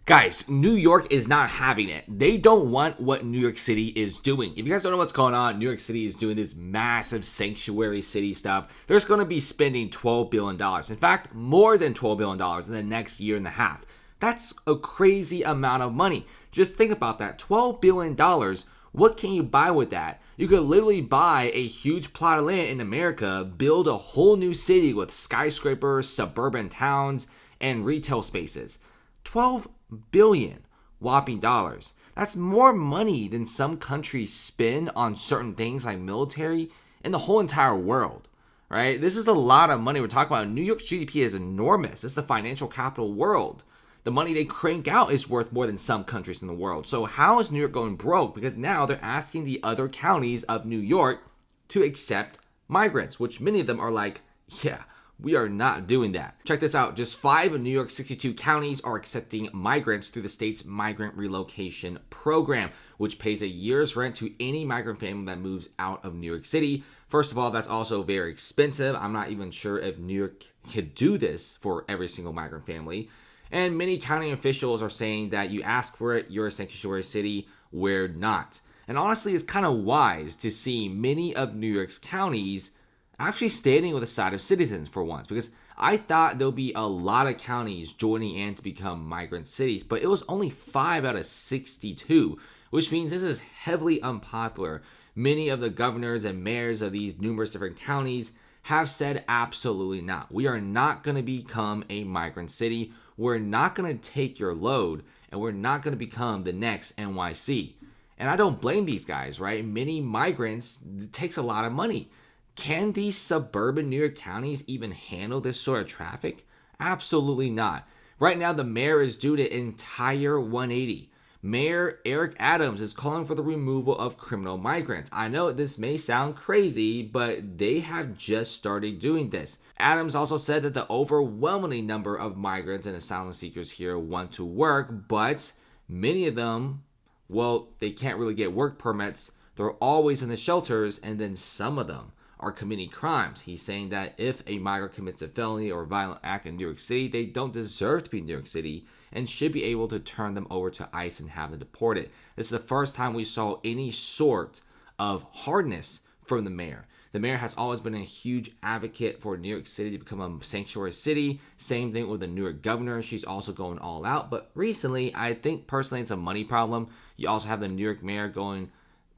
Guys, New York is not having it. They don't want what New York City is doing. If you guys don't know what's going on, New York City is doing this massive sanctuary city stuff. They're just going to be spending $12 billion. In fact, more than $12 billion in the next year and a half. That's a crazy amount of money. Just think about that. $12 billion. What can you buy with that? You could literally buy a huge plot of land in America, build a whole new city with skyscrapers, suburban towns, and retail spaces. 12 billion whopping dollars. That's more money than some countries spend on certain things like military in the whole entire world, right? This is a lot of money we're talking about. New York's GDP is enormous. It's the financial capital world. The money they crank out is worth more than some countries in the world. So how is New York going broke? Because now they're asking the other counties of New York to accept migrants, which many of them are like, yeah, we are not doing that. Check this out. Just 5 of New York's 62 counties are accepting migrants through the state's migrant relocation program, which pays a year's rent to any migrant family that moves out of New York City. First of all, that's also very expensive. I'm not even sure if New York could do this for every single migrant family. And many county officials are saying that you ask for it, you're a sanctuary city, we're not. And honestly, it's kind of wise to see many of New York's counties actually standing with the side of citizens for once, because I thought there'll be a lot of counties joining in to become migrant cities, but it was only 5 out of 62, which means this is heavily unpopular. Many of the governors and mayors of these numerous different counties have said absolutely not. We are not going to become a migrant city. We're not going to take your load, and we're not going to become the next NYC. And I don't blame these guys, right? Many migrants, it takes a lot of money. Can these suburban New York counties even handle this sort of traffic? Absolutely not. Right now, the mayor is due to entire 180. Mayor Eric Adams is calling for the removal of criminal migrants. I know this may sound crazy, but they have just started doing this. Adams also said that the overwhelming number of migrants and asylum seekers here want to work, but many of them, well, they can't really get work permits. They're always in the shelters, and then some of them are committing crimes. He's saying that if a migrant commits a felony or violent act in New York City, they don't deserve to be in New York City and should be able to turn them over to ICE and have them deported. This is the first time we saw any sort of hardness from the mayor. The mayor has always been a huge advocate for New York City to become a sanctuary city. Same thing with the New York governor. She's also going all out. But recently, I think personally it's a money problem. You also have the New York mayor going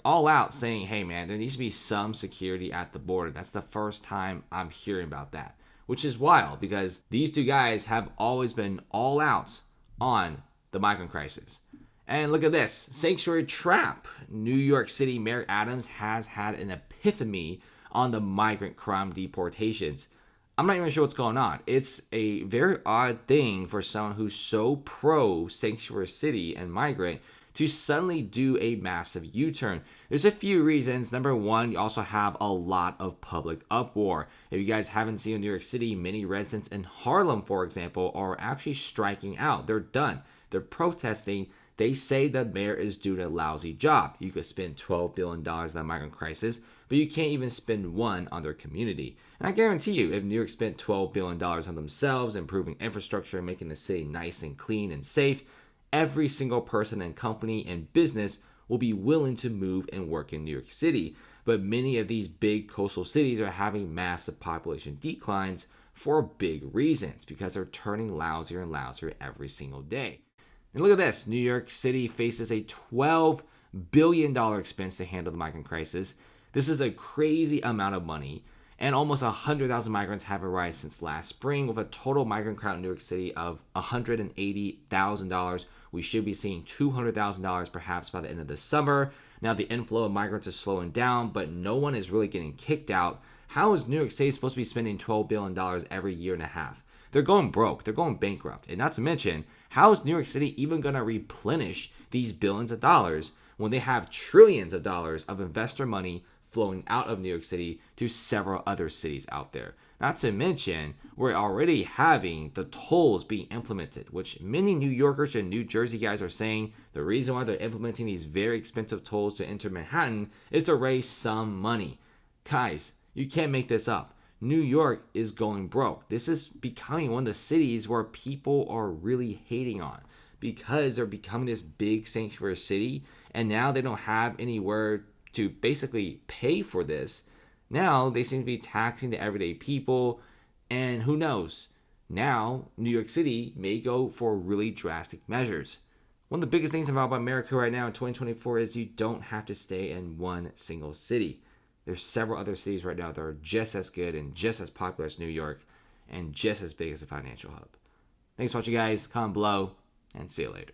all out saying, hey man, there needs to be some security at the border. That's the first time I'm hearing about that, which is wild because these two guys have always been all out on the migrant crisis. And look at this, sanctuary trap. New York City Mayor Adams has had an epiphany on the migrant crime deportations. I'm not even sure what's going on. It's a very odd thing for someone who's so pro sanctuary city and migrant to suddenly do a massive U-turn. There's a few reasons. Number one, you also have a lot of public uproar. If you guys haven't seen in New York City, many residents in Harlem, for example, are actually striking out. They're done. They're protesting. They say the mayor is doing a lousy job. You could spend $12 billion on the migrant crisis, but you can't even spend one on their community. And I guarantee you, if New York spent $12 billion on themselves, improving infrastructure, making the city nice and clean and safe, every single person and company and business will be willing to move and work in New York City. But many of these big coastal cities are having massive population declines for big reasons because they're turning lousier and lousier every single day. And look at this. New York City faces a $12 billion expense to handle the migrant crisis. This is a crazy amount of money. And almost 100,000 migrants have arrived since last spring, with a total migrant crowd in New York City of $180,000. We should be seeing $200,000 perhaps by the end of the summer. Now the inflow of migrants is slowing down, but no one is really getting kicked out. How is New York City supposed to be spending $12 billion every year and a half? They're going broke. They're going bankrupt. And not to mention, how is New York City even going to replenish these billions of dollars when they have trillions of dollars of investor money flowing out of New York City to several other cities out there? Not to mention, we're already having the tolls being implemented, which many New Yorkers and New Jersey guys are saying the reason why they're implementing these very expensive tolls to enter Manhattan is to raise some money. Guys, you can't make this up. New York is going broke. This is becoming one of the cities where people are really hating on. because they're becoming this big sanctuary city, and now they don't have anywhere to basically pay for this. Now they seem to be taxing the everyday people, and who knows? Now New York City may go for really drastic measures. One of the biggest things about America right now in 2024 is you don't have to stay in one single city. There's several other cities right now that are just as good and just as popular as New York and just as big as a financial hub. Thanks for watching, guys. Comment below and see you later.